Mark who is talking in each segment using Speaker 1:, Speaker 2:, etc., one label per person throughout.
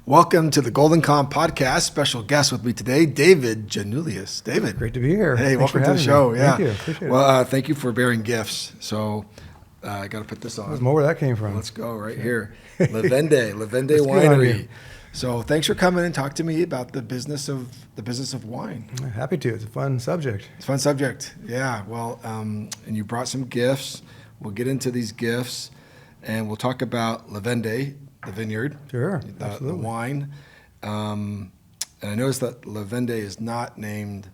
Speaker 1: Welcome to the Golden Calm Podcast. Special guest with me today, David Gianulias. David.
Speaker 2: Great to be here.
Speaker 1: Hey,
Speaker 2: Thanks
Speaker 1: welcome to the show.
Speaker 2: Me.
Speaker 1: Yeah.
Speaker 2: Thank you. Appreciate
Speaker 1: Well, thank you for bearing gifts. So I got to put this on.
Speaker 2: There's more where that came from.
Speaker 1: Let's go right here. Levendi Winery. So thanks for coming and talk to me about the business of wine.
Speaker 2: Happy to. It's a fun subject.
Speaker 1: It's a fun subject. Yeah. Well, and you brought some gifts. We'll get into these gifts, and we'll talk about Levendi, the vineyard,
Speaker 2: Sure.
Speaker 1: the wine. And I noticed that Levendi is not named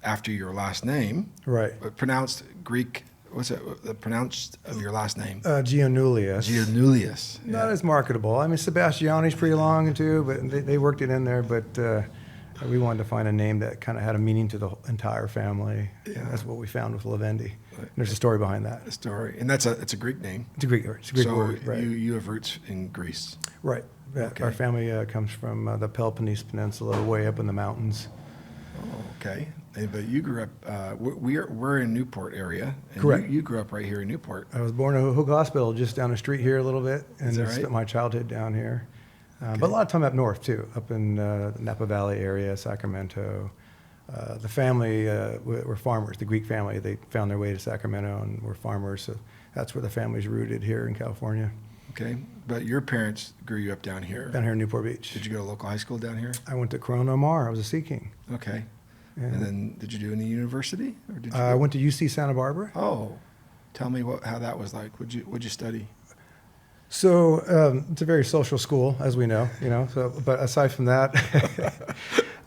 Speaker 1: after your last name.
Speaker 2: Right.
Speaker 1: But pronounced Greek. What's it? The pronounced of your last name?
Speaker 2: Gianulias.
Speaker 1: Gianulias.
Speaker 2: Not as marketable. I mean, Sebastiani's pretty long too, but they worked it in there. But we wanted to find a name that kind of had a meaning to the entire family. Yeah. And that's what we found with Levendi. There's a story behind that.
Speaker 1: A story, and it's a Greek name.
Speaker 2: It's a Greek word.
Speaker 1: So
Speaker 2: right.
Speaker 1: you have roots in Greece.
Speaker 2: Right.
Speaker 1: Okay.
Speaker 2: Our family comes from the Peloponnese Peninsula, way up in the mountains.
Speaker 1: Oh, okay. But you grew up. We're in Newport area. And
Speaker 2: Correct.
Speaker 1: You grew up right here in Newport.
Speaker 2: I was born in Hoag Hospital, just down the street here a little bit, and
Speaker 1: right?
Speaker 2: spent my childhood down here.
Speaker 1: Okay.
Speaker 2: But a lot of time up north too, up in the Napa Valley area, Sacramento. The family were farmers. The Greek family, they found their way to Sacramento and were farmers. So that's where the family's rooted here in California.
Speaker 1: Okay, but your parents grew you up down here.
Speaker 2: Down here in Newport Beach.
Speaker 1: Did you go to local high school down here?
Speaker 2: I went to Corona Mar. I was a Sea King.
Speaker 1: Okay.
Speaker 2: Yeah.
Speaker 1: And then did you do any university? Or did you
Speaker 2: I went to UC Santa Barbara.
Speaker 1: Oh, tell me how that was like. What'd you study?
Speaker 2: So it's a very social school, as we know, So, but aside from that,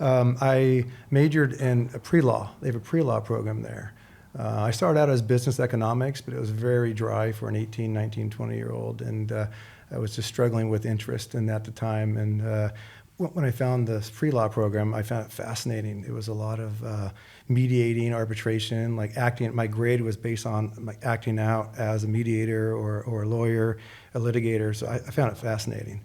Speaker 2: I majored in pre-law. They have a pre-law program there. I started out as business economics, but it was very dry for an 18, 19, 20-year-old, and I was just struggling with interest in that at the time. And when I found the pre-law program, I found it fascinating. It was a lot of mediating, arbitration, like acting. My grade was based on like acting out as a mediator or a lawyer, a litigator. So I found it fascinating.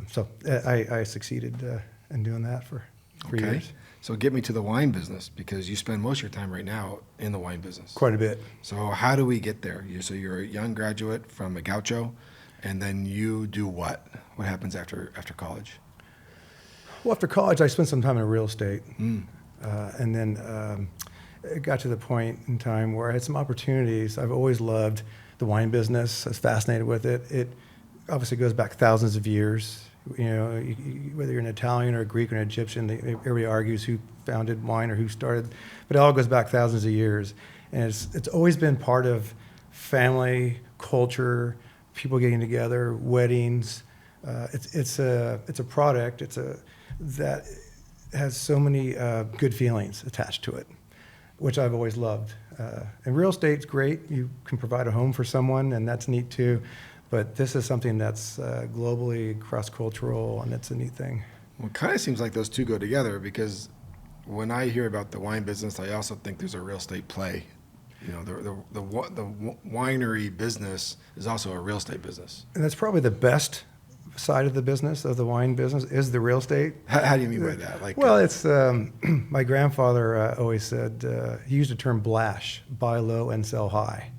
Speaker 2: So I succeeded in doing that for 3 years.
Speaker 1: So get me to the wine business, because you spend most of your time right now in the wine business.
Speaker 2: Quite a bit.
Speaker 1: So how do we get there? So you're a young graduate from a gaucho, and then you do what? What happens after college?
Speaker 2: Well, after college, I spent some time in real estate. And then it got to the point in time where I had some opportunities. I've always loved the wine business. I was fascinated with it. It obviously goes back thousands of years. Whether you're an Italian or a Greek or an Egyptian, everybody argues who founded wine or who started, but it all goes back thousands of years. And it's always been part of family, culture, people getting together, weddings. It's a product. That has so many good feelings attached to it, which I've always loved. And real estate's great. You can provide a home for someone, and that's neat too. But this is something that's globally cross-cultural, and it's a neat thing.
Speaker 1: Well, it kind of seems like those two go together, because when I hear about the wine business, I also think there's a real estate play. The winery business is also a real estate business.
Speaker 2: And that's probably the best side of the business, of the wine business, is the real estate.
Speaker 1: How do you mean by that?
Speaker 2: Well, it's my grandfather always said, he used the term blash, buy low and sell high.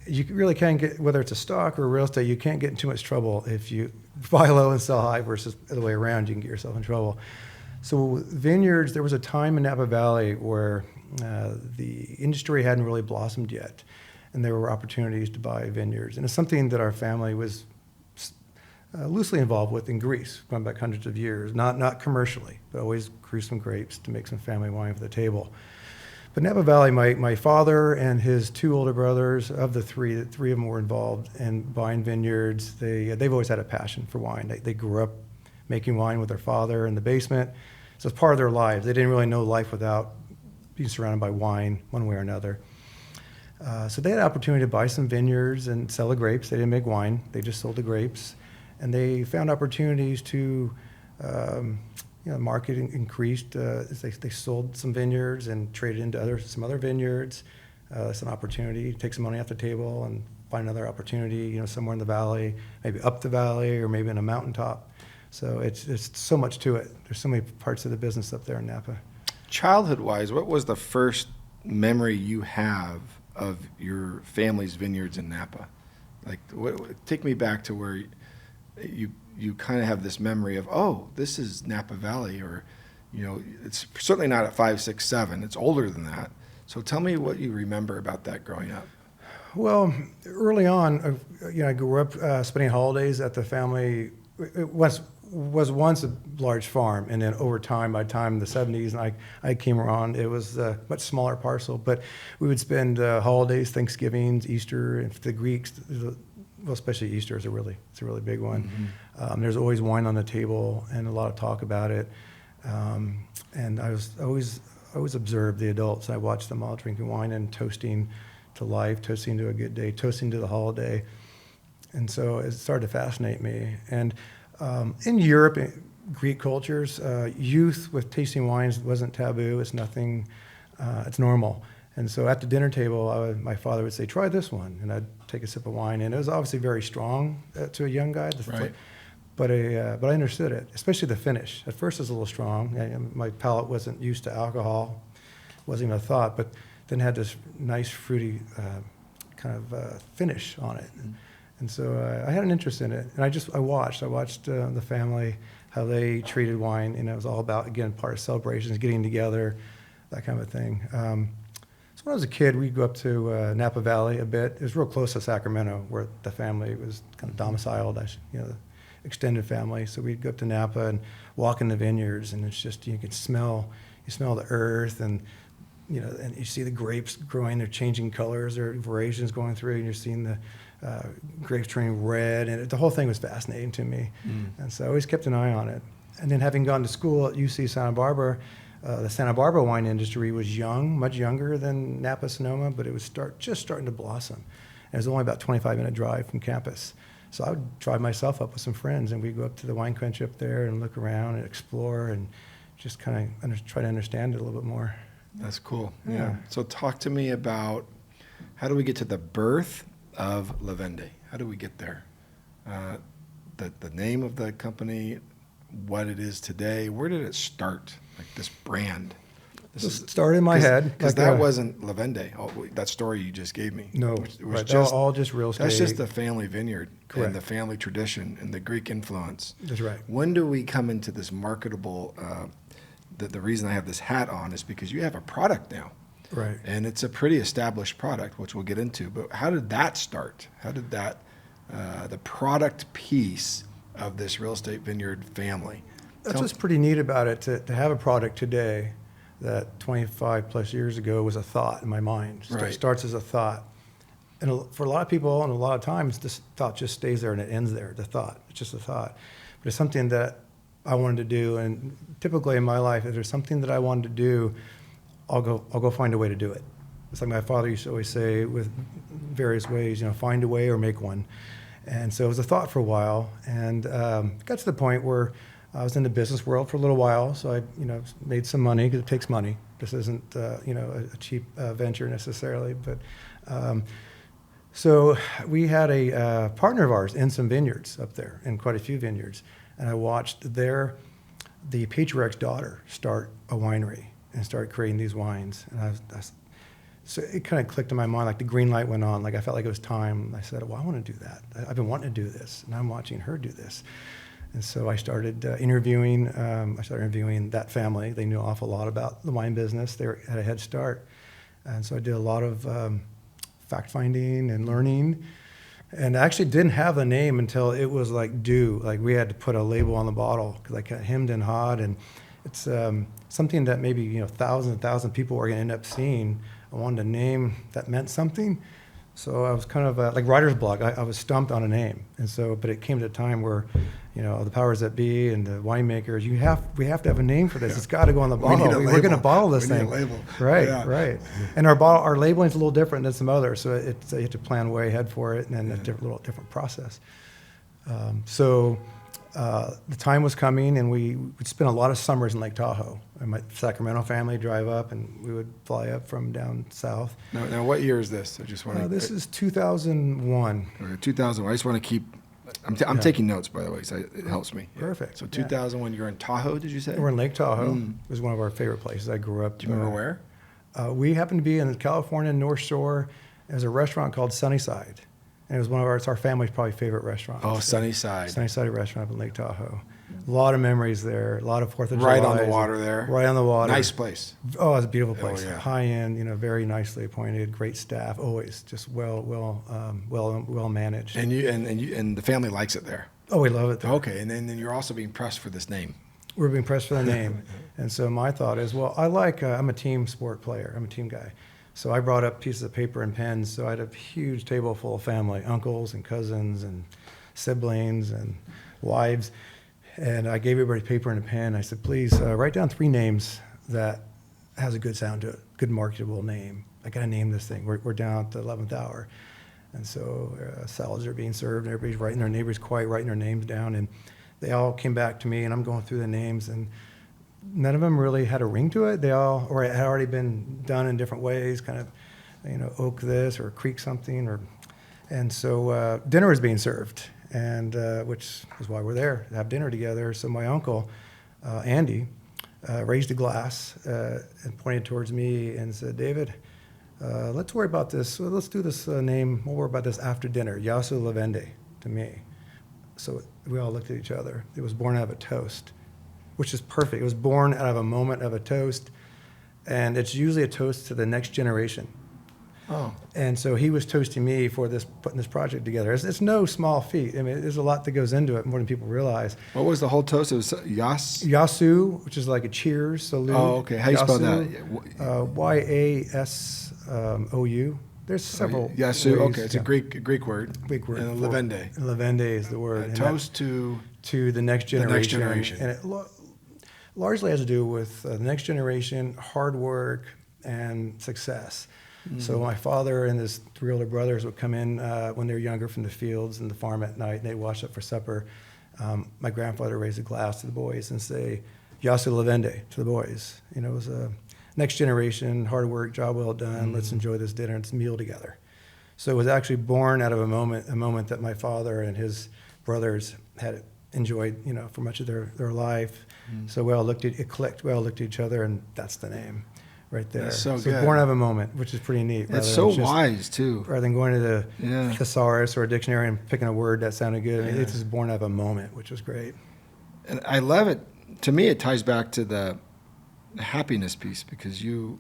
Speaker 2: You really can't get, whether it's a stock or real estate, you can't get in too much trouble if you buy low and sell high versus the other way around. You can get yourself in trouble. So vineyards, there was a time in Napa Valley where the industry hadn't really blossomed yet, and there were opportunities to buy vineyards. And it's something that our family was loosely involved with in Greece, going back hundreds of years, not commercially, but always grew some grapes to make some family wine for the table. But Napa Valley, my father and his two older brothers, of the three of them were involved in buying vineyards. They've always had a passion for wine. They grew up making wine with their father in the basement. So it's part of their lives. They didn't really know life without being surrounded by wine one way or another. So they had an opportunity to buy some vineyards and sell the grapes. They didn't make wine. They just sold the grapes. And they found opportunities to market increased. They sold some vineyards and traded into some other vineyards. It's an opportunity to take some money off the table and find another opportunity, somewhere in the valley, maybe up the valley or maybe in a mountaintop. So it's so much to it. There's so many parts of the business up there in Napa.
Speaker 1: Childhood-wise, what was the first memory you have of your family's vineyards in Napa? Like, take me back to where you kind of have this memory of, oh, this is Napa Valley, or, it's certainly not at 5, 6, 7. It's older than that. So tell me what you remember about that growing up.
Speaker 2: Well, early on, I grew up spending holidays at the family. It was once a large farm, and then over time, by the time the 70s, and I came around, it was a much smaller parcel. But we would spend holidays, Thanksgivings, Easter, and for the Greeks, well, especially Easter is it's a really big one.
Speaker 1: Mm-hmm.
Speaker 2: There's always wine on the table and a lot of talk about it. And I always observed the adults. I watched them all drinking wine and toasting to life, toasting to a good day, toasting to the holiday. And so it started to fascinate me. And in Europe, Greek cultures, youth with tasting wines wasn't taboo. It's nothing, it's normal. And so at the dinner table, my father would say, try this one. And I'd take a sip of wine. And it was obviously very strong to a young guy.
Speaker 1: Right.
Speaker 2: But I understood it, especially the finish. At first it was a little strong. My palate wasn't used to alcohol. Wasn't even a thought. But then had this nice fruity kind of finish on it. And so I had an interest in it. And I watched the family, how they treated wine. And it was all about, again, part of celebrations, getting together, that kind of thing. So when I was a kid, we'd go up to Napa Valley a bit. It was real close to Sacramento, where the family was kind of domiciled, the extended family. So we'd go up to Napa and walk in the vineyards, and it's just, you smell the earth, and and you see the grapes growing. They're changing colors. There are variations going through, and you're seeing the grapes turning red, and the whole thing was fascinating to me. And so I always kept an eye on it. And then having gone to school at UC Santa Barbara, the Santa Barbara wine industry was young, much younger than Napa Sonoma, but it was just starting to blossom. And it was only about a 25-minute drive from campus. So I would drive myself up with some friends, and we'd go up to the wine country up there and look around and explore and just kind of try to understand it a little bit more.
Speaker 1: That's cool. Yeah. So talk to me about, how do we get to the birth of Levendi? How do we get there? The name of the company, what it is today, where did it start? Like this brand.
Speaker 2: This started in my head.
Speaker 1: Because that wasn't Levendi, that story you just gave me.
Speaker 2: No,
Speaker 1: it was
Speaker 2: all just real estate.
Speaker 1: That's just the family vineyard.
Speaker 2: Correct.
Speaker 1: And the family tradition and the Greek influence.
Speaker 2: That's right.
Speaker 1: When do we come into this marketable, the reason I have this hat on is because you have a product now.
Speaker 2: Right.
Speaker 1: And it's a pretty established product, which we'll get into. But how did that start? How did that, the product piece of this real estate vineyard family?
Speaker 2: That's what's pretty neat about it, to have a product today that 25 plus years ago was a thought in my mind.
Speaker 1: Right.
Speaker 2: It starts as a thought. And for a lot of people, and a lot of times, this thought just stays there and it ends there, the thought. It's just a thought. But it's something that I wanted to do. And typically in my life, if there's something that I wanted to do, I'll go find a way to do it. It's like my father used to always say, with various ways, find a way or make one. And so it was a thought for a while, and got to the point where I was in the business world for a little while, so I, made some money, because it takes money. This isn't, a cheap venture necessarily, but so we had a partner of ours in some vineyards up there, in quite a few vineyards, and I watched the patriarch's daughter start a winery and start creating these wines, and so it kind of clicked in my mind, like the green light went on, like I felt like it was time. I said, well, I want to do that. I've been wanting to do this, and I'm watching her do this. And so I started interviewing that family. They knew an awful lot about the wine business. They had a head start. And so I did a lot of fact-finding and learning. And I actually didn't have a name until it was like due. Like we had to put a label on the bottle, because I got hemmed and hawed. And it's something that maybe thousands and thousands of people were going to end up seeing. I wanted a name that meant something. So I was kind of like writer's block. I was stumped on a name. And so, but it came to a time where, the powers that be and the winemakers, we have to have a name for this. Yeah. It's got to go on the bottle. We're going to bottle this thing.
Speaker 1: We need a label.
Speaker 2: Right,
Speaker 1: yeah.
Speaker 2: Right. And our labeling is a little different than some others. So you have to plan way ahead for it, and then a little different process. So the time was coming, and we would spend a lot of summers in Lake Tahoe. And my Sacramento family drive up, and we would fly up from down south.
Speaker 1: Now what year is this? I just want to.
Speaker 2: This is 2001.
Speaker 1: Okay, 2001. I just want to keep. I'm taking notes, by the way, so it helps me.
Speaker 2: Perfect.
Speaker 1: So 2001, you're in Tahoe, did you say?
Speaker 2: We're in Lake Tahoe. It was one of our favorite places. I grew up.
Speaker 1: Do you remember where?
Speaker 2: We happened to be in the California North Shore. There's a restaurant called Sunnyside. And it was it's our family's probably favorite restaurant.
Speaker 1: Oh, Sunnyside.
Speaker 2: Sunnyside restaurant up in Lake Tahoe. A lot of memories there. A lot of 4th of July.
Speaker 1: Right on the water there.
Speaker 2: Right on the water.
Speaker 1: Nice place.
Speaker 2: Oh, it's a beautiful place.
Speaker 1: Oh, yeah.
Speaker 2: High end, very nicely appointed, great staff. Always just well managed.
Speaker 1: And the family likes it there.
Speaker 2: Oh, we love it there.
Speaker 1: Okay, and then you're also being pressed for this name.
Speaker 2: We're being pressed for the name. And so my thought is, well, I'm a team sport player. I'm a team guy. So I brought up pieces of paper and pens. So I had a huge table full of family, uncles and cousins and siblings and wives. And I gave everybody paper and a pen. I said, please write down 3 names that has a good sound to it, good marketable name. I got to name this thing. We're down at the 11th hour. And so salads are being served, and everybody's writing their neighbors quiet, writing their names down. And they all came back to me, and I'm going through the names, and none of them really had a ring to it. They all, or it had already been done in different ways, kind of, oak this or creek something. And so dinner was being served, and which is why we're there, to have dinner together. So my uncle, Andy, raised a glass and pointed towards me and said, David, let's worry about this. Let's do this name. We'll worry about this after dinner. YASUO Levendi to me. So we all looked at each other. It was born out of a toast, which is perfect. It was born out of a moment of a toast, and it's usually a toast to the next generation.
Speaker 1: Oh.
Speaker 2: And so he was toasting me for putting this project together. It's no small feat. I mean, there's a lot that goes into it, more than people realize.
Speaker 1: What was the whole toast? It was
Speaker 2: YASUO, which is like a cheers, salute.
Speaker 1: Oh, okay. How do you spell that?
Speaker 2: YASOU. There's several
Speaker 1: YASUO.
Speaker 2: ways.
Speaker 1: Okay, it's a Greek word.
Speaker 2: Greek word.
Speaker 1: And Levendi.
Speaker 2: Levendi is the word.
Speaker 1: A toast to
Speaker 2: the next generation.
Speaker 1: The next generation.
Speaker 2: And it largely has to do with the next generation, hard work, and success. Mm-hmm. So my father and his 3 older brothers would come in when they were younger from the fields and the farm at night, and they'd wash up for supper. My grandfather raised a glass to the boys and say, YASUO Levendi to the boys. It was a next generation, hard work, job well done, let's enjoy this dinner and this meal together. So it was actually born out of a moment that my father and his brothers had enjoyed, for much of their life. So we all looked at it, clicked, we all looked at each other, and that's the name right there.
Speaker 1: That's so good.
Speaker 2: Born out of a moment, which is pretty neat.
Speaker 1: It's so wise, too.
Speaker 2: Rather than going to the thesaurus or a dictionary and picking a word that sounded good, I mean, it's just born out of a moment, which was great.
Speaker 1: And I love it. To me, it ties back to the happiness piece, because you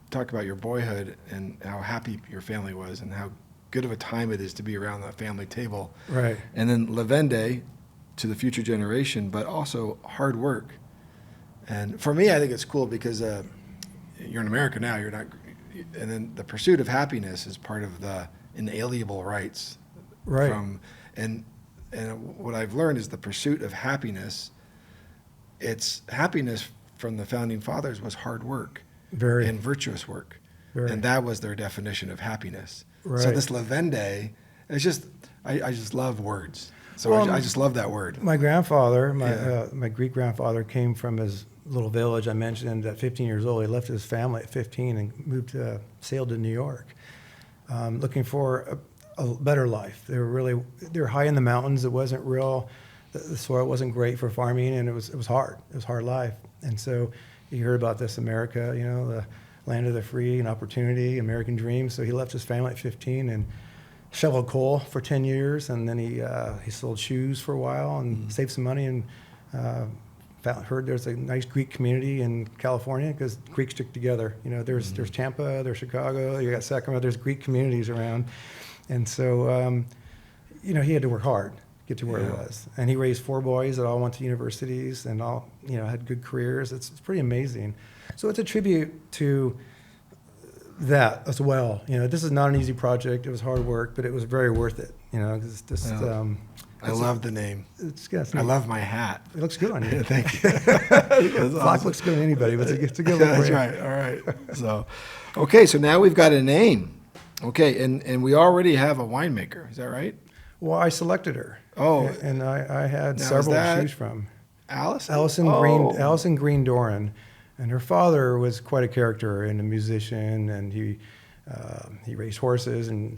Speaker 1: talk about your boyhood and how happy your family was and how good of a time it is to be around that family table.
Speaker 2: Right.
Speaker 1: And then Levendi to the future generation, but also hard work. And for me, I think it's cool because you're in America now, you're not, and then the pursuit of happiness is part of the inalienable rights.
Speaker 2: Right.
Speaker 1: And what I've learned is the pursuit of happiness, it's happiness from the founding fathers was hard work.
Speaker 2: Very.
Speaker 1: And virtuous work.
Speaker 2: Very.
Speaker 1: And that was their definition of happiness.
Speaker 2: Right.
Speaker 1: So this Levendi, it's just, I just love words. So I just love that word.
Speaker 2: My grandfather, my Greek grandfather, came from his little village I mentioned at 15 years old. He left his family at 15 and sailed to New York, looking for a better life. They were high in the mountains. It wasn't real. The soil wasn't great for farming, and it was hard. It was hard life. And so he heard about this America, the land of the free and opportunity, American dream. So he left his family at 15 and shoveled coal for 10 years, and then he sold shoes for a while and saved some money, and heard there's a nice Greek community in California because Greeks stick together. There's Tampa, there's Chicago, you got Sacramento, there's Greek communities around. And so, he had to work hard, get to where he was. And he raised 4 boys that all went to universities and all, had good careers. It's pretty amazing. So it's a tribute to that as well. This is not an easy project. It was hard work, but it was very worth it. It's just,
Speaker 1: I love the name.
Speaker 2: I
Speaker 1: love my hat.
Speaker 2: It looks good on you.
Speaker 1: Thank you.
Speaker 2: Black looks good on anybody, but it's a good look.
Speaker 1: That's right. All right. So now we've got a name. Okay, and we already have a winemaker. Is that right?
Speaker 2: Well, I selected her.
Speaker 1: Oh.
Speaker 2: And I had several to choose from.
Speaker 1: Alison?
Speaker 2: Alison Green Doran. And her father was quite a character and a musician, and he raced horses, and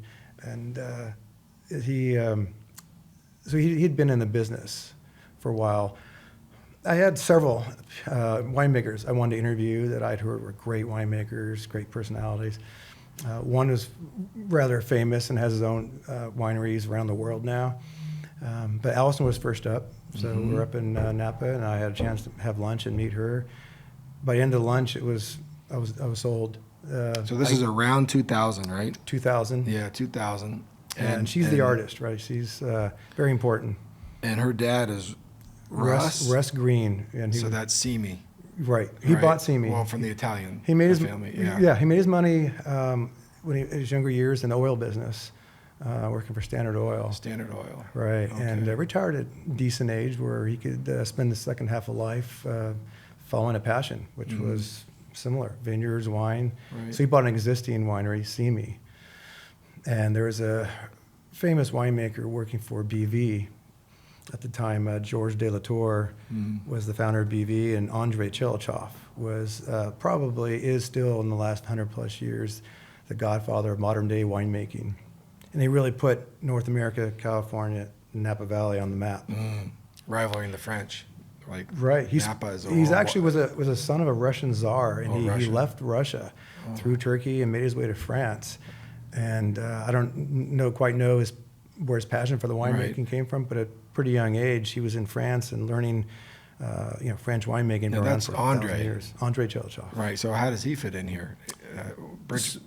Speaker 2: he'd been in the business for a while. I had several winemakers I wanted to interview that I'd heard were great winemakers, great personalities. One is rather famous and has his own wineries around the world now. But Alison was first up, so we're up in Napa, and I had a chance to have lunch and meet her. By the end of lunch, I was sold.
Speaker 1: So this is around 2000, right?
Speaker 2: 2000.
Speaker 1: Yeah, 2000.
Speaker 2: And she's the artist, right? She's very important.
Speaker 1: And her dad is Russ?
Speaker 2: Russ Green. And
Speaker 1: So that's Simi.
Speaker 2: Right. He bought Simi.
Speaker 1: Well, from the Italian
Speaker 2: he made his
Speaker 1: family.
Speaker 2: He made his money when in his younger years in the oil business, working for Standard Oil.
Speaker 1: Standard Oil.
Speaker 2: Right.
Speaker 1: Okay.
Speaker 2: And retired at a decent age where he could spend the second half of life following a passion, which was similar, vineyards, wine.
Speaker 1: Right.
Speaker 2: So he bought an existing winery, Simi. And there was a famous winemaker working for BV at the time. George de Latour was the founder of BV, and André Tchelistcheff was probably is still in the last 100 plus years the godfather of modern day winemaking. And he really put North America, California, Napa Valley on the map.
Speaker 1: Rivaling the French. Like
Speaker 2: Right.
Speaker 1: Napa is
Speaker 2: He's actually was a son of a Russian czar, and he left Russia through Turkey and made his way to France. And I don't quite know where his passion for the winemaking came from, but at a pretty young age, he was in France and learning, French winemaking.
Speaker 1: Now that's
Speaker 2: for
Speaker 1: André.
Speaker 2: 1,000 years. André Tchelistcheff.
Speaker 1: Right. So how does he fit in here? Bridge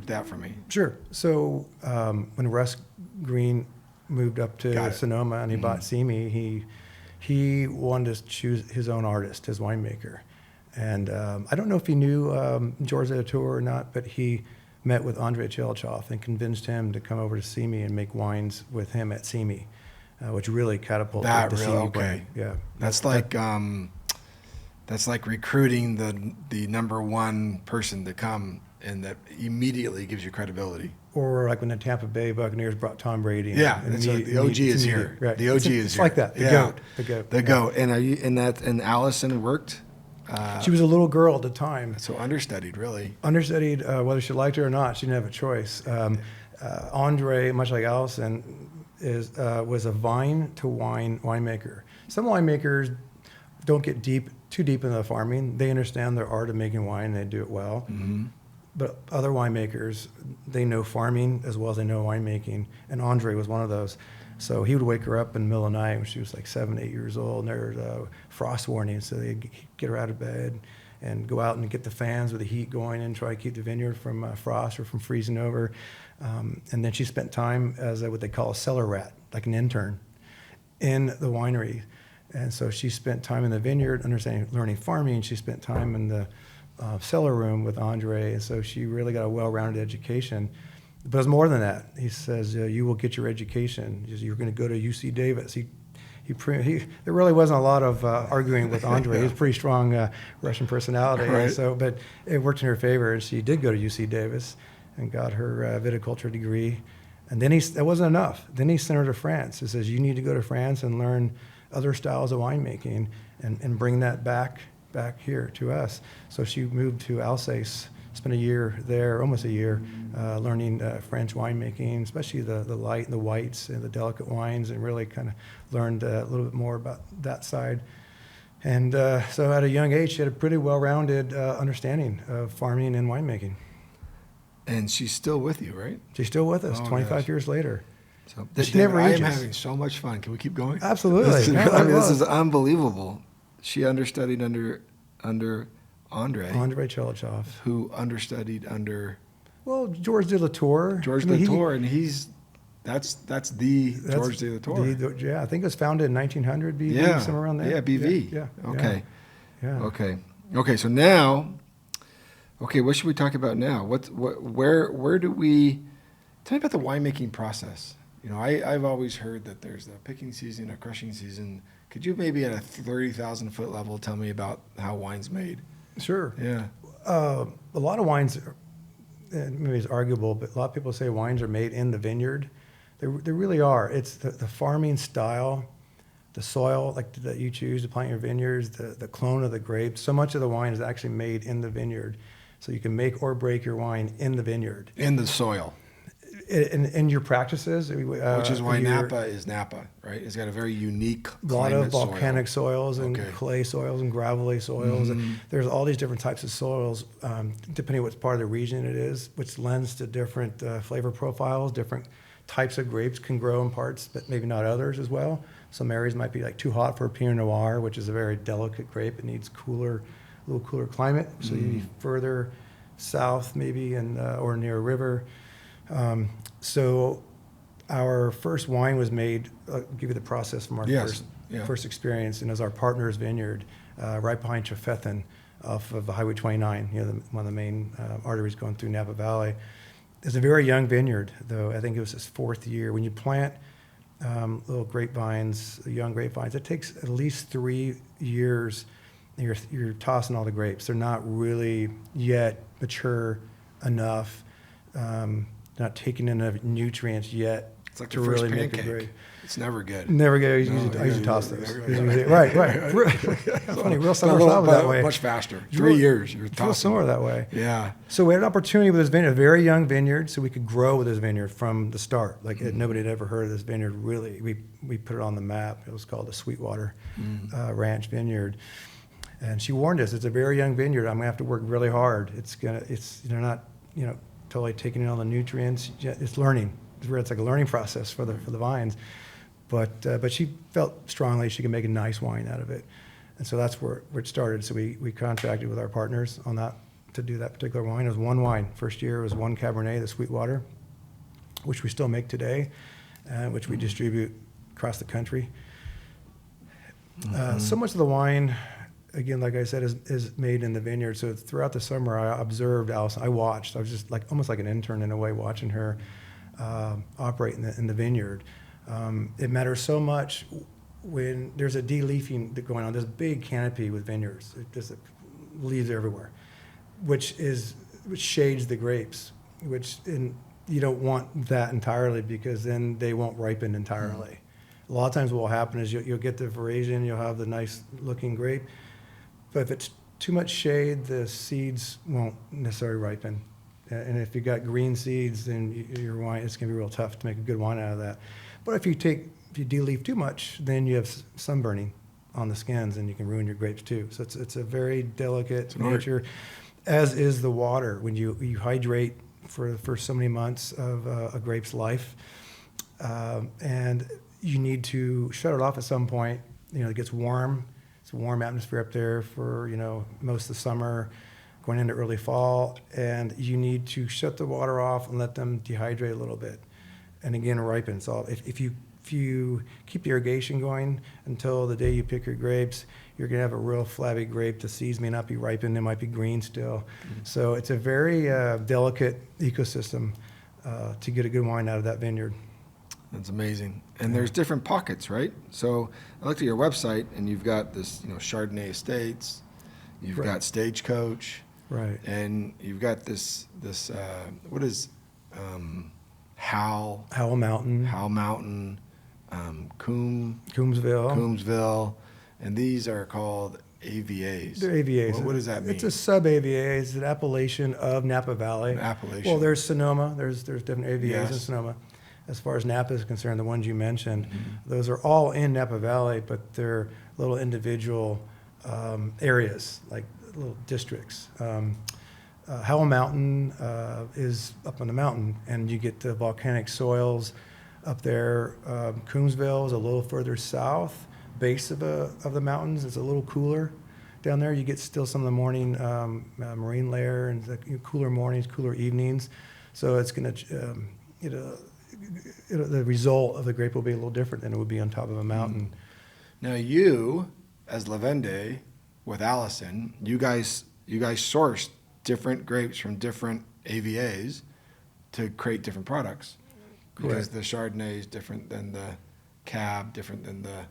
Speaker 1: that for me.
Speaker 2: Sure. So when Russ Green moved up to Sonoma and he bought Simi, he wanted to choose his own artist, his winemaker. And I don't know if he knew George Latour or not, but he met with André Tchelistcheff and convinced him to come over to Simi and make wines with him at Simi, which really catapulted the Simi brand. Yeah,
Speaker 1: that's like recruiting the number one person to come, and that immediately gives you credibility.
Speaker 2: Or like when the Tampa Bay Buccaneers brought Tom Brady.
Speaker 1: Yeah, the OG is here.
Speaker 2: Right.
Speaker 1: The OG is here.
Speaker 2: It's like that. The goat.
Speaker 1: And Alison worked.
Speaker 2: She was a little girl at the time.
Speaker 1: So understudied, really.
Speaker 2: Understudied, whether she liked it or not, she didn't have a choice. André, much like Alison, was a vine to wine winemaker. Some winemakers don't get too deep into the farming. They understand their art of making wine and they do it well. But other winemakers, they know farming as well as they know winemaking. And André was one of those. So he would wake her up in the middle of the night when she was like 7, 8 years old, and there was frost warnings. So they'd get her out of bed and go out and get the fans with the heat going and try to keep the vineyard from frost or from freezing over. And then she spent time as what they call a cellar rat, like an intern, in the winery. And so she spent time in the vineyard, learning farming. She spent time in the cellar room with André, and so she really got a well-rounded education. But it's more than that. He says, you will get your education. You're going to go to UC Davis. There really wasn't a lot of arguing with André. He's a pretty strong Russian personality.
Speaker 1: Right.
Speaker 2: So, but it worked in her favor, and she did go to UC Davis and got her viticulture degree. And then that wasn't enough. Then he sent her to France. He says, you need to go to France and learn other styles of winemaking and bring that back here to us. So she moved to Alsace, spent a year there, almost a year, learning French winemaking, especially the light and the whites and the delicate wines, and really kind of learned a little bit more about that side. And so at a young age, she had a pretty well-rounded understanding of farming and winemaking.
Speaker 1: And she's still with you, right?
Speaker 2: She's still with us 25 years later.
Speaker 1: So
Speaker 2: she never ages.
Speaker 1: I am having so much fun. Can we keep going?
Speaker 2: Absolutely.
Speaker 1: This is unbelievable. She understudied under André.
Speaker 2: André Tchelistcheff.
Speaker 1: Who understudied under?
Speaker 2: Well, George de Latour.
Speaker 1: Latour, and that's George de Latour.
Speaker 2: Yeah, I think it was founded in 1900 BV, somewhere around there.
Speaker 1: Yeah, BV.
Speaker 2: Yeah.
Speaker 1: Okay.
Speaker 2: Yeah.
Speaker 1: Okay. So now, what should we talk about now? Where do we? Tell me about the winemaking process. I've always heard that there's a picking season, a crushing season. Could you maybe at a 30,000-foot level tell me about how wine's made?
Speaker 2: Sure.
Speaker 1: Yeah.
Speaker 2: A lot of wines, maybe it's arguable, but a lot of people say wines are made in the vineyard. They really are. It's the farming style, the soil that you choose to plant your vineyards, the clone of the grapes. So much of the wine is actually made in the vineyard. So you can make or break your wine in the vineyard.
Speaker 1: In the soil.
Speaker 2: In your practices,
Speaker 1: which is why Napa is Napa, right? It's got a very unique
Speaker 2: a lot of
Speaker 1: climate
Speaker 2: volcanic
Speaker 1: soil.
Speaker 2: soils and
Speaker 1: Okay.
Speaker 2: clay soils and gravelly soils.
Speaker 1: Mhm.
Speaker 2: There's all these different types of soils, depending on what part of the region it is, which lends to different flavor profiles. Different types of grapes can grow in parts, but maybe not others as well. Some areas might be like too hot for a Pinot Noir, which is a very delicate grape. It needs a little cooler climate. So you need further south maybe, and or near a river. So our first wine was made, I'll give you the process from our
Speaker 1: Yes, yeah.
Speaker 2: first experience, and it was our partner's vineyard right behind Trefethen off of Highway 29, one of the main arteries going through Napa Valley. It's a very young vineyard, though. I think it was his fourth year. When you plant little grapevines, young grapevines, it takes at least 3 years. You're tossing all the grapes. They're not really yet mature enough. Not taking in enough nutrients yet
Speaker 1: It's like
Speaker 2: to
Speaker 1: the first
Speaker 2: really make a
Speaker 1: pancake.
Speaker 2: grape.
Speaker 1: It's never good.
Speaker 2: Never go. I usually toss those. Right. Funny, real summer flower that way.
Speaker 1: Much faster. 3 years. You're
Speaker 2: Real
Speaker 1: tossing.
Speaker 2: summer that way.
Speaker 1: Yeah.
Speaker 2: So we had an opportunity with this vineyard, a very young vineyard, so we could grow with this vineyard from the start. Like nobody had ever heard of this vineyard. Really, we put it on the map. It was called the Sweetwater Ranch Vineyard, and she warned us, it's a very young vineyard. I'm gonna have to work really hard. They're not totally taking in all the nutrients. It's learning. It's like a learning process for the vines. But she felt strongly she could make a nice wine out of it, and so that's where it started. So we contracted with our partners on that to do that particular wine. It was one wine. First year it was one Cabernet, the Sweetwater, which we still make today, which we distribute across the country. So much of the wine, again, like I said, is made in the vineyard. So throughout the summer, I observed Alison. I watched. I was just almost like an intern in a way, watching her operate in the vineyard. It matters so much when there's a de-leafing going on. There's a big canopy with vineyards. There's leaves everywhere, which shades the grapes. You don't want that entirely, because then they won't ripen entirely. A lot of times what will happen is you'll get the veraison, you'll have the nice looking grape, but if it's too much shade, the seeds won't necessarily ripen. And if you got green seeds, then your wine, it's going to be real tough to make a good wine out of that. But if you de-leaf too much, then you have sunburning on the skins, and you can ruin your grapes too. So it's a very delicate nature, as is the water. When you hydrate for the first so many months of a grape's life, and you need to shut it off at some point. It gets warm. It's a warm atmosphere up there for most of the summer, going into early fall, and you need to shut the water off and let them dehydrate a little bit, and again ripen. So if you keep the irrigation going until the day you pick your grapes, you're going to have a real flabby grape. The seeds may not be ripened; they might be green still. So it's a very delicate ecosystem to get a good wine out of that vineyard.
Speaker 1: That's amazing. And there's different pockets, right? So I looked at your website, and you've got this, Chardonnay Estates, you've got Stagecoach,
Speaker 2: right,
Speaker 1: and you've got this what is Howell
Speaker 2: Mountain,
Speaker 1: Coombsville, and these are called AVAs.
Speaker 2: They're AVAs.
Speaker 1: What does that mean?
Speaker 2: It's a sub-AVA. It's an appellation of Napa Valley.
Speaker 1: Appellation.
Speaker 2: Well, there's Sonoma. There's different AVAs in
Speaker 1: Yes.
Speaker 2: Sonoma. As far as Napa is concerned, the ones you mentioned, those are all in Napa Valley, but they're little individual areas, like little districts. Howell Mountain is up on the mountain, and you get the volcanic soils up there. Coombsville is a little further south, base of the mountains. It's a little cooler down there. You get still some of the morning marine layer, and the cooler mornings, cooler evenings. So it's going to, the result of the grape will be a little different than it would be on top of a mountain.
Speaker 1: Now you, as Levendi, with Alison, you guys sourced different grapes from different AVAs to create different products. Because
Speaker 2: Correct.
Speaker 1: the Chardonnay is different than the Cab, different than the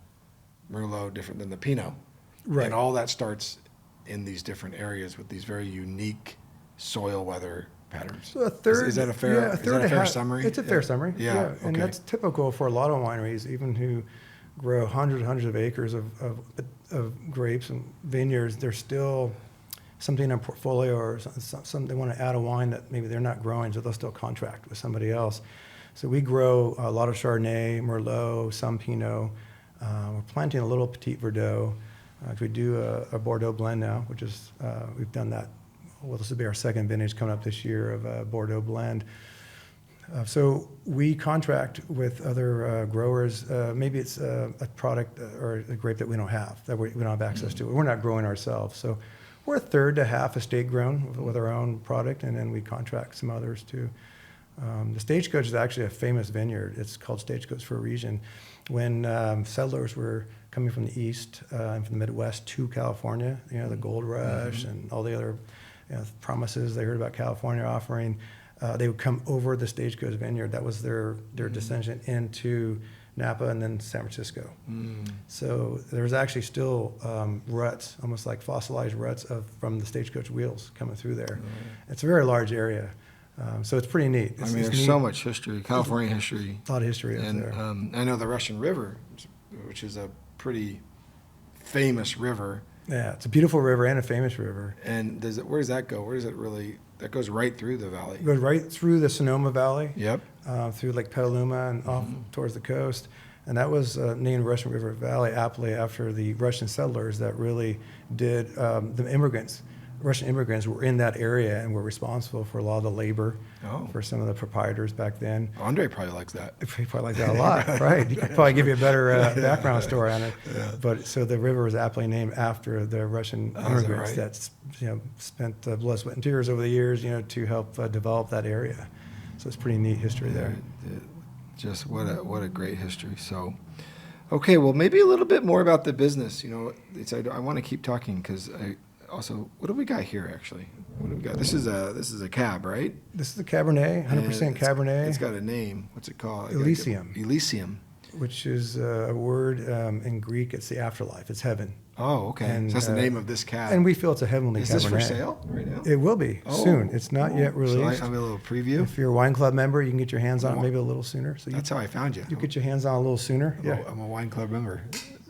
Speaker 1: Merlot, different than the Pinot.
Speaker 2: Right.
Speaker 1: And all that starts in these different areas with these very unique soil weather patterns.
Speaker 2: So a third,
Speaker 1: is that a fair summary?
Speaker 2: It's a fair summary.
Speaker 1: Yeah.
Speaker 2: And
Speaker 1: okay.
Speaker 2: that's typical for a lot of wineries, even who grow hundreds of acres of grapes and vineyards. They're still something in a portfolio or something they want to add a wine that maybe they're not growing, so they'll still contract with somebody else. So we grow a lot of Chardonnay, Merlot, some Pinot. We're planting a little Petit Verdot. We do a Bordeaux blend now, which is, we've done that. Well, this will be our second vintage coming up this year of a Bordeaux blend. So we contract with other growers. Maybe it's a product or a grape that we don't have, that we don't have access to. We're not growing ourselves. So we're a third to half estate grown with our own product, and then we contract some others too. The Stagecoach is actually a famous vineyard. It's called Stagecoach for a reason. When settlers were coming from the east and from the Midwest to California, the gold rush and all the other promises they heard about California offering, they would come over the Stagecoach vineyard. That was their descension into Napa and then San Francisco. So there's actually still ruts, almost like fossilized ruts from the Stagecoach wheels coming through there. It's a very large area. So it's pretty neat.
Speaker 1: I mean, there's so much history, California history.
Speaker 2: A lot of history up there.
Speaker 1: I know the Russian River, which is a pretty famous river.
Speaker 2: Yeah, it's a beautiful river and a famous river.
Speaker 1: And where does that go? Where does it really? That goes right through the valley.
Speaker 2: It goes right through the Sonoma Valley.
Speaker 1: Yep.
Speaker 2: Through Lake Petaluma and off towards the coast. And that was named Russian River Valley aptly after the Russian settlers that really did, Russian immigrants were in that area and were responsible for a lot of the labor for some of the proprietors back then.
Speaker 1: André probably likes that.
Speaker 2: He probably liked that a lot, right? He could probably give you a better background story on it.
Speaker 1: Yeah.
Speaker 2: But so the river was aptly named after the Russian immigrants
Speaker 1: right?
Speaker 2: that spent blood, sweat, and tears over the years, to help develop that area. So it's pretty neat history there.
Speaker 1: Just what a great history. So, okay, well, maybe a little bit more about the business. I want to keep talking because also, what do we got here actually? What do we got? This is a cab, right?
Speaker 2: This is a Cabernet, 100% Cabernet.
Speaker 1: It's got a name. What's it called?
Speaker 2: Elysium.
Speaker 1: Elysium.
Speaker 2: Which is a word in Greek. It's the afterlife. It's heaven.
Speaker 1: Oh, okay.
Speaker 2: And,
Speaker 1: so that's the name of this cab.
Speaker 2: And we feel it's a heavenly Cabernet.
Speaker 1: Is this for sale right now?
Speaker 2: It will be soon. It's not yet released.
Speaker 1: So I have a little preview.
Speaker 2: If you're a wine club member, you can get your hands on it maybe a little sooner. So
Speaker 1: that's how I found you.
Speaker 2: You get your hands on it a little sooner.
Speaker 1: I'm a wine club member.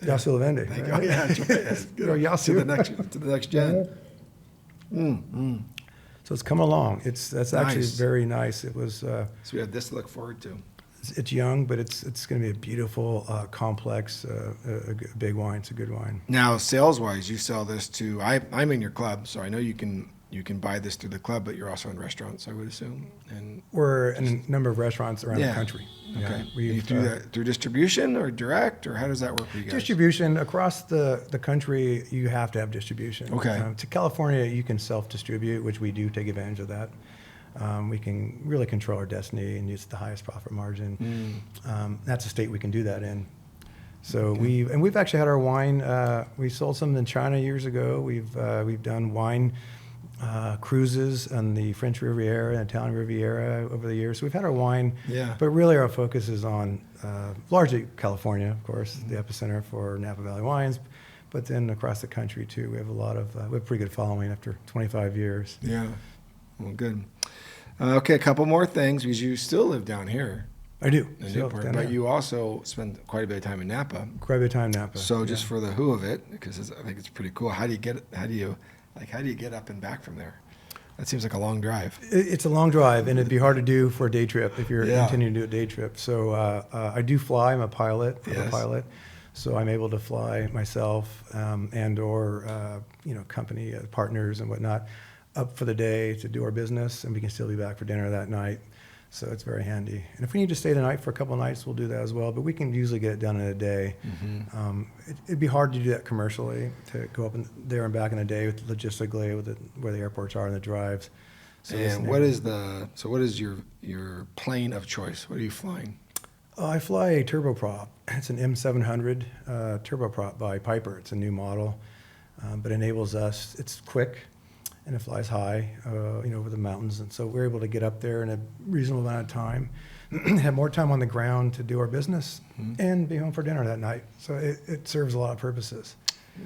Speaker 2: YASUO Levendi.
Speaker 1: Thank you. Oh, yeah, that's right. That's good.
Speaker 2: YASUO.
Speaker 1: To the next gen.
Speaker 2: So it's coming along. That's actually
Speaker 1: Nice.
Speaker 2: very nice. It was.
Speaker 1: So we have this to look forward to.
Speaker 2: It's young, but it's going to be a beautiful, complex, big wine. It's a good wine.
Speaker 1: Now, sales-wise, you sell this to. I'm in your club, so I know you can buy this through the club, but you're also in restaurants, I would assume. And
Speaker 2: we're in a number of restaurants around the country.
Speaker 1: Okay.
Speaker 2: Yeah,
Speaker 1: You do that through distribution or direct, or how does that work for you guys?
Speaker 2: Distribution across the country, you have to have distribution.
Speaker 1: Okay.
Speaker 2: To California, you can self-distribute, which we do take advantage of that. We can really control our destiny and use the highest profit margin. That's a state we can do that in. So we've actually had our wine. We sold some in China years ago. We've done wine cruises on the French Riviera and Italian Riviera over the years. So we've had our wine, but really our focus is on largely California, of course, the epicenter for Napa Valley wines, but then across the country too. We have we have a pretty good following after 25 years.
Speaker 1: Yeah, well, good. Okay, a couple more things, because you still live down here.
Speaker 2: I do.
Speaker 1: In Newport, but you also spend quite a bit of time in Napa.
Speaker 2: Quite a bit of time in Napa.
Speaker 1: So just for the who of it, because I think it's pretty cool. How do you get up and back from there? That seems like a long drive.
Speaker 2: It's a long drive, and it'd be hard to do for a day trip if you're continuing to do a day trip. So I do fly. I'm a pilot. So I'm able to fly myself and/or company partners and whatnot up for the day to do our business, and we can still be back for dinner that night. So it's very handy. And if we need to stay the night for a couple of nights, we'll do that as well. But we can usually get it done in a day. It'd be hard to do that commercially, to go up there and back in a day logistically with where the airports are and the drives. So
Speaker 1: and what is your plane of choice? What are you flying?
Speaker 2: I fly a turboprop. It's an M700 turboprop by Piper. It's a new model, but enables us. It's quick. And it flies high, over the mountains. And so we're able to get up there in a reasonable amount of time, have more time on the ground to do our business, and be home for dinner that night. So it serves a lot of purposes.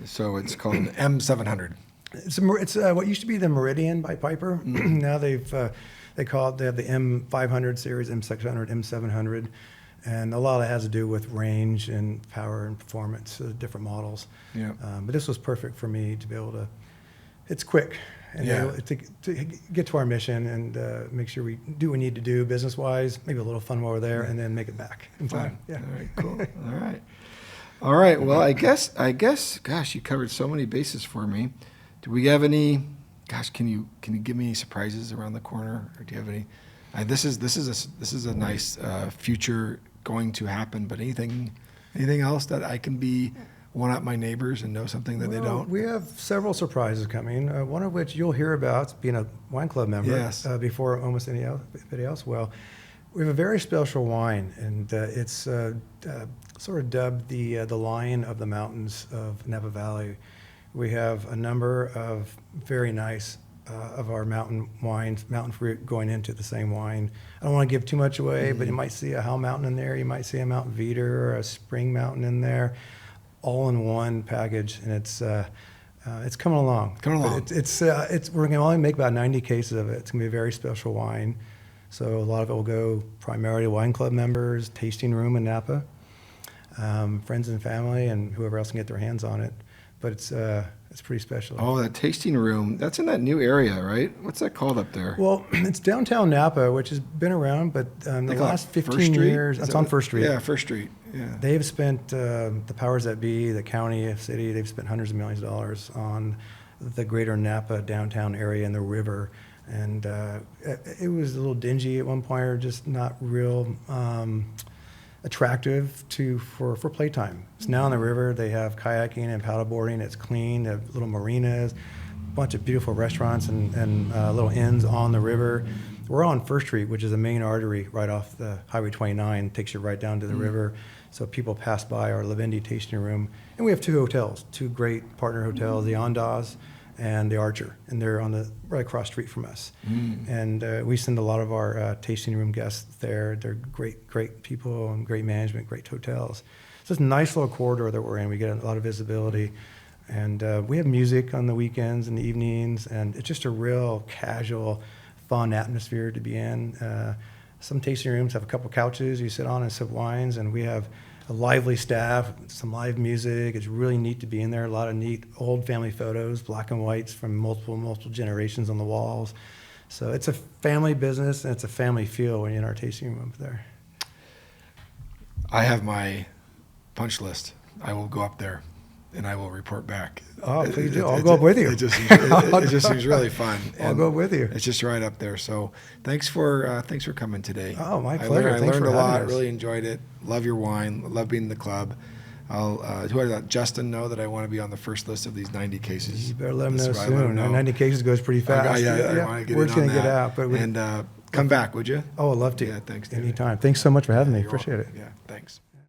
Speaker 1: So it's called an M700.
Speaker 2: It's what used to be the Meridian by Piper. Now they have the M500 series, M600, M700. And a lot of it has to do with range and power and performance, different models.
Speaker 1: Yeah.
Speaker 2: But this was perfect for me to be able to it's quick. And
Speaker 1: Yeah.
Speaker 2: to get to our mission and make sure we do what we need to do business-wise, maybe a little fun while we're there, and then make it back in time. Yeah.
Speaker 1: All right, cool. All right. Well, I guess, gosh, you covered so many bases for me. Do we have any, gosh, can you give me any surprises around the corner? Or do you have any, this is a nice future going to happen, but anything else that I can be one up my neighbors and know something that they don't?
Speaker 2: We have several surprises coming, one of which you'll hear about being a wine club member.
Speaker 1: Yes.
Speaker 2: Before almost anybody else. Well, we have a very special wine, and it's sort of dubbed the Lion of the Mountains of Napa Valley. We have a number of very nice of our mountain wines, mountain fruit going into the same wine. I don't want to give too much away, but you might see a Howell Mountain in there. You might see a Mount Veeder or a Spring Mountain in there, all in one package, and it's coming along. We're going to only make about 90 cases of it. It's going to be a very special wine. So a lot of it will go primarily to wine club members, tasting room in Napa, friends and family, and whoever else can get their hands on it. But it's pretty special.
Speaker 1: Oh, that tasting room. That's in that new area, right? What's that called up there?
Speaker 2: Well, it's downtown Napa, which has been around, but the last 15 years, it's on First Street.
Speaker 1: Yeah, First Street. Yeah.
Speaker 2: They've spent, the powers that be, the county, city, they've spent hundreds of millions of dollars on the greater Napa downtown area and the river. And it was a little dingy at one point, or just not real attractive for playtime. It's now on the river. They have kayaking and paddleboarding. It's clean. They have little marinas, a bunch of beautiful restaurants and little inns on the river. We're on First Street, which is a main artery right off the Highway 29, takes you right down to the river. So people pass by our Levendi tasting room. And we have two hotels, two great partner hotels, the Andaz and the Archer, and they're on the right across street from us. And we send a lot of our tasting room guests there. They're great people and great management, great hotels. So it's a nice little corridor that we're in. We get a lot of visibility. And we have music on the weekends and the evenings, and it's just a real casual, fun atmosphere to be in. Some tasting rooms have a couple couches you sit on and sip wines, and we have a lively staff, some live music. It's really neat to be in there. A lot of neat old family photos, black and whites from multiple generations on the walls. So it's a family business, and it's a family feel when you're in our tasting room up there.
Speaker 1: I have my punch list. I will go up there and I will report back.
Speaker 2: Oh, please do. I'll go up with you.
Speaker 1: It just seems really fun.
Speaker 2: I'll go with you.
Speaker 1: It's just right up there. So thanks for coming today.
Speaker 2: Oh, my pleasure.
Speaker 1: I learned a lot. Really enjoyed it. Love your wine. Love being in the club. I'll let Justin know that I want to be on the first list of these 90 cases.
Speaker 2: You better let him know soon. 90 cases goes pretty fast.
Speaker 1: I want to get
Speaker 2: Word's
Speaker 1: in on
Speaker 2: going to
Speaker 1: that.
Speaker 2: get out. But
Speaker 1: and come back, would you?
Speaker 2: Oh, I'd love to.
Speaker 1: Yeah, thanks, David.
Speaker 2: Anytime. Thanks so much for having me.
Speaker 1: You're
Speaker 2: Appreciate
Speaker 1: welcome.
Speaker 2: it.
Speaker 1: Yeah, thanks.